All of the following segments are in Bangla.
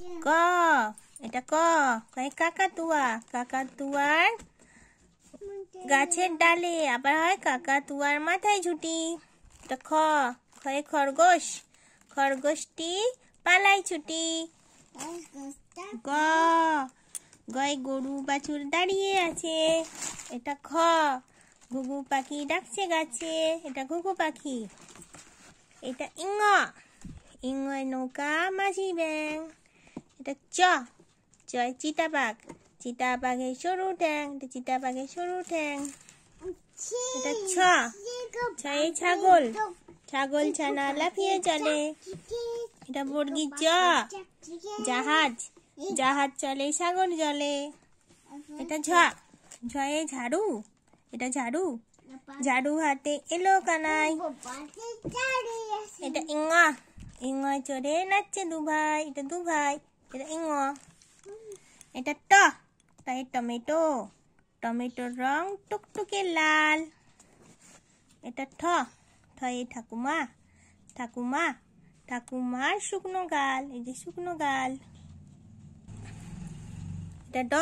ক, এটা ক, কাকাতুয়া। কাকাতুয়ার গাছের ডালে, আবার হয় কাকাতুয়ার মাথায় ঝুঁটি। এটা খ, খয়ে খরগোশ। খরগোশটি পালায় ছুটি। গ, গয়ে গরু বাছুর দাঁড়িয়ে আছে। এটা খ, ঘুঘু পাখি ডাকছে গাছে। এটা ঘুঘু পাখি। এটা ইঙ, ইঙয় নৌকা মাঝি ব্যাং। এটা চ, চয় চিতাবাঘ। চিতাবাঘের সরু ঠ্যাং। এটা চিতাবাঘের সরু ঠ্যাং। এটা ছ, ছয়ে ছাগল। ছাগল ছানা লাফিয়ে চলে। এটা বর্গি জ, জাহাজ। জাহাজ চলে সাগর জলে। এটা ঝ, ঝয়ে ঝাড়ু। এটা ঝাড়ু। ঝাড়ু হাতে এলো কানাই। এটা ইঙ, ইঙয় চড়ে নাচছে দুভাই। এটা দুভাই। এটা ইঙ। এটা ট, তাই টমেটো। টমেটোর রং টুকটুকে লাল। এটা ঠ, ঠয়ে ঠাকুমা। ঠাকুমা, ঠাকুমার শুকনো গাল। এই যে শুকনো গাল। এটা ড,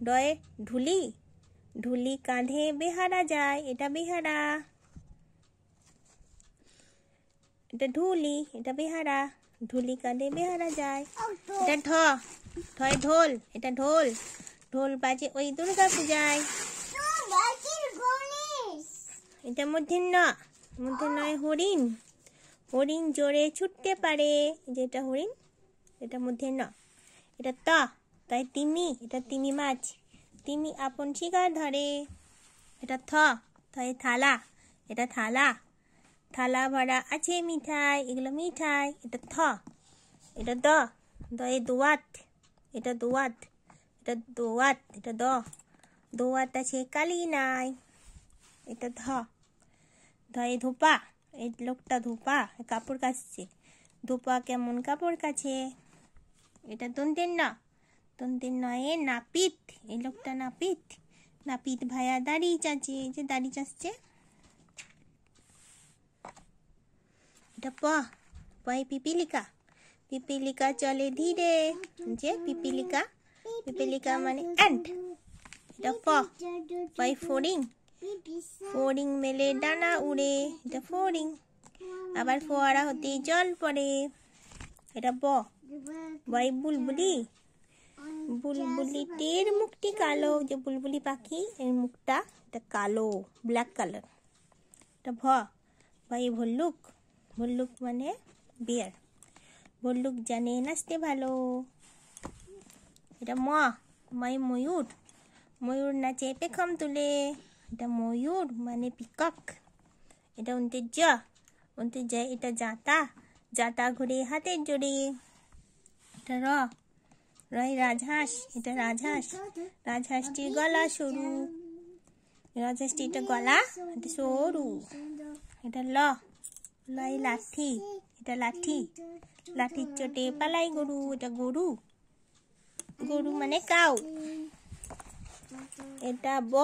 ডয়ে ঢুলি। ঢুলি কাঁধে বেহারা যায়। এটা বেহারা। এটা ঢুলি। এটা বেহারা। ঢুলি কাঁধে বেহারা যায়। এটা ঢ, ঢয়ে ঢোল। এটা ঢোল। ঢোল বাজে ওই দুর্গা পূজায়। এটা মূর্ধন্য। মূর্ধন্যয় হরিণ। হরিণ জোরে ছুটতে পারে। যেটা হরিণ, এটা মূর্ধন্য। এটা ত, তাই তিমি। এটা তিমি মাছ। তিমি আপন শিকার ধরে। এটা থ, থয়ে থালা। এটা থালা। থালা ভরা আছে মিঠাই। এগুলো মিঠাই। এটা থ। এটা দ, দয়ে দোয়াত। এটা দোয়াত। এটা দোয়াত। এটা দ, দোয়াত আছে কালি নাই। এটা ধ, ধয়ে ধোপা। এই লোকটা ধোপা, কাপড় কাচছে। ধোপা কেমন কাপড় কাছে। এটা দন্তেন্ন। দন্তেন্নয়ে নাপিত। এই লোকটা নাপিত। নাপিত ভাইয়া দাড়ি চাচে। এই যে দাড়ি চাচ্ছে। এটা প, পয়ে পিপিলিকা। পিপিলিকা চলে ধীরে। যে পিপিলিকা, পিপিলিকা মানে অ্যান্ট। এটা প, পয়ে ফড়িং। ফড়িং মেলে ডানা উড়ে। এটা ফড়িং। আবার ফোয়ারা হতে জল পড়ে। এটা ব, বয়ে বুলবুলি। বুলবুলিটির মুখটি কালো। যে বুলবুলি পাখি, এর মুখটা এটা কালো, ব্ল্যাক কালার। এটা ভ, ভয়ে ভল্লুক। ভল্লুক মানে বিয়ার। ভল্লুক জানে নাচতে ভালো। এটা ম, ময়ে ময়ূর। ময়ূর নাচে পেখম তুলে। এটা ময়ূর মানে পিকক। এটা উনতে জ, উনতে যায় এটা জাঁতা। জাঁতা ঘুরে হাতের জোরে। এটা র, রয় রাজহাঁস। এটা রাজহাঁস। রাজহাঁসটির গলা সরু। রাজহাঁসটি এটা গলা, এটা সরু। এটা ল, লয় লাঠি। এটা লাঠি। লাঠির চোটে পালাই গরু। এটা গরু। গরু মানে কাউ। এটা ব,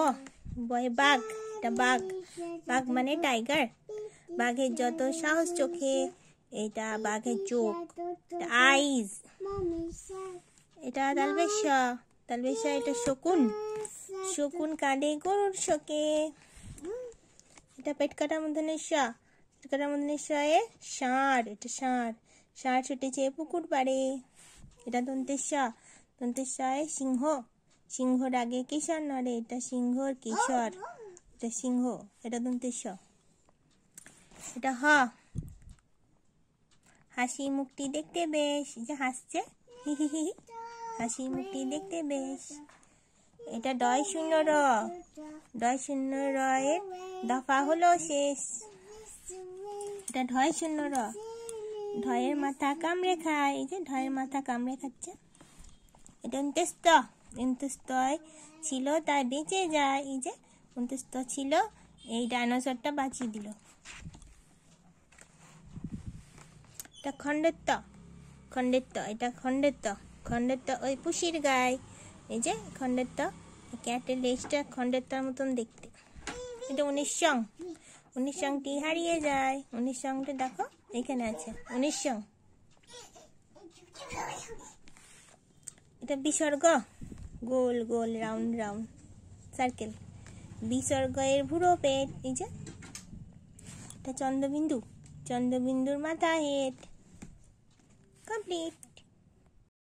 বয়ে বাঘ। এটা বাঘ। বাঘ মানে টাইগার। বাঘের যত সাহস চোখে। এটা বাঘের চোখ, আইজ। এটা তালবেশা। তালবেশা এটা শকুন। শকুন কাঁদে গরুর শোকে। এটা পেট কাটা মূর্ধন্য ষ। পেট কাটা মূর্ধন্য ষয়ে ষাঁড়। এটা ষাঁড়। ষাঁড় ছুটেছে পুকুর পাড়ে। এটা দন্তে স। দন্তে সয়ে সিংহ। সিংহর আগে কিশোর নড়ে। এটা সিংহর কিশোর। এটা সিংহ। এটা দন্তে স। এটা হ, হাসি মুখটি দেখতে বেশ। যে হাসছে, হি হি হি। হাসি মুখটি দেখতে বেশ। এটা ডয় শূন্য র। ডয় শূন্য রয়ের দফা হলো শেষ। এটা ঢয় শূন্য র। ঢয়ের মাথা কামড়ে খায়। এই যে ঢয়ের মাথা কামড়ে খাচ্ছে। এটা অন্ত্যস্ত। অন্ত্যস্তয় ছিল তাই বেঁচে যায়। এই যে অন্ত্যস্ত ছিল, এই ডাইনোসরটা বাঁচিয়ে দিল। এটা খণ্ডেত্ব। খণ্ডেত্ব এটা খণ্ডেত্ব। খণ্ডেত্ব ওই পুষির গায়ে। এই যে খণ্ডেত্ব, ক্যাটের লেজটা খণ্ডেত্বর মতন দেখতে। এটা 19 19টি হারিয়ে যায়। 19টা দেখো এখানে আছে 19। এটা বিসর্গ, গোল গোল রাউন্ড রাউন্ড সার্কেল। বিসর্গ এর ভুরো পেট, এই যে এটা চন্দ্রবিন্দু, চন্দ্রবিন্দুর মাথা হেড। কমপ্লিট।